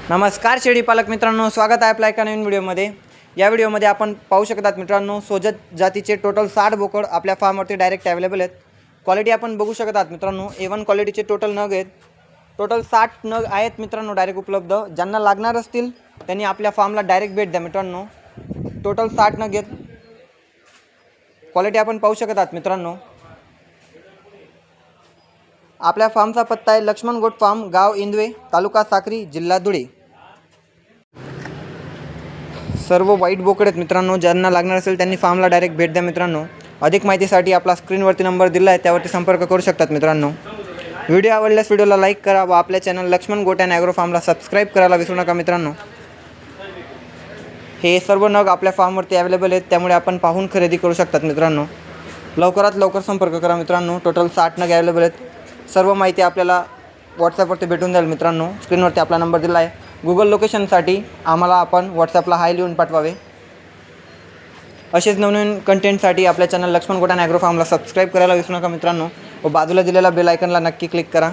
नमस्कार शेळी पालक मित्रांनो, स्वागत आहे आपल्या एका नवीन व्हिडिओमध्ये। या व्हिडिओमध्ये आपण पाहू शकतात मित्रांनो, सोजत जातीचे टोटल 60 बोकड आपल्या फार्मवरती डायरेक्ट अवेलेबल आहेत। क्वालिटी आपण बघू शकतात मित्रांनो, A1 क्वालिटीचे टोटल नग आहेत। टोटल 60 नग आहेत मित्रांनो डायरेक्ट उपलब्ध। ज्यांना लागणार असतील त्यांनी आपल्या फार्मला डायरेक्ट भेट द्या मित्रांनो। टोटल 60 नग आहेत। क्वालिटी आपण पाहू शकतात मित्रांनो। आपल्या फार्मचा पत्ता आहे लक्ष्मण गोट फार्म, गाव इंदवे, तालुका साक्री, जिल्हा धुळे। सर्व वाईट बोकड आहेत मित्रांनो। ज्यांना लागणार असेल त्यांनी फार्मला डायरेक्ट भेट द्या मित्रांनो। अधिक माहितीसाठी आपला स्क्रीनवरती नंबर दिला आहे, त्यावरती संपर्क करू शकतात मित्रांनो। व्हिडिओ आवडल्यास व्हिडिओला लाईक करा व आपल्या चॅनल लक्ष्मण गोट अँड ॲग्रो फार्मला सबस्क्राईब करायला विसरू नका मित्रांनो। हे सर्व नग आपल्या फार्मवरती अवेलेबल आहेत, त्यामुळे आपण पाहून खरेदी करू शकतात मित्रांनो। लवकरात लवकर संपर्क करा मित्रांनो। टोटल 60 नग अवेलेबल आहेत। सर्व माहिती आपल्याला व्हॉट्सॲपवरती भेटून जाईल मित्रांनो। स्क्रीनवरती आपला नंबर दिला आहे। गूगल लोकेशनसाठी आम्हाला आपण व्हॉट्सॲपला हाय लिहून पाठवावे। असेच नवनवीन कंटेंटसाठी आपल्या चॅनल लक्ष्मण गोट अँड ॲग्रो फार्मला सबस्क्राईब करायला विसरू नका मित्रांनो व बाजूला दिलेल्या बेल आयकनला नक्की क्लिक करा।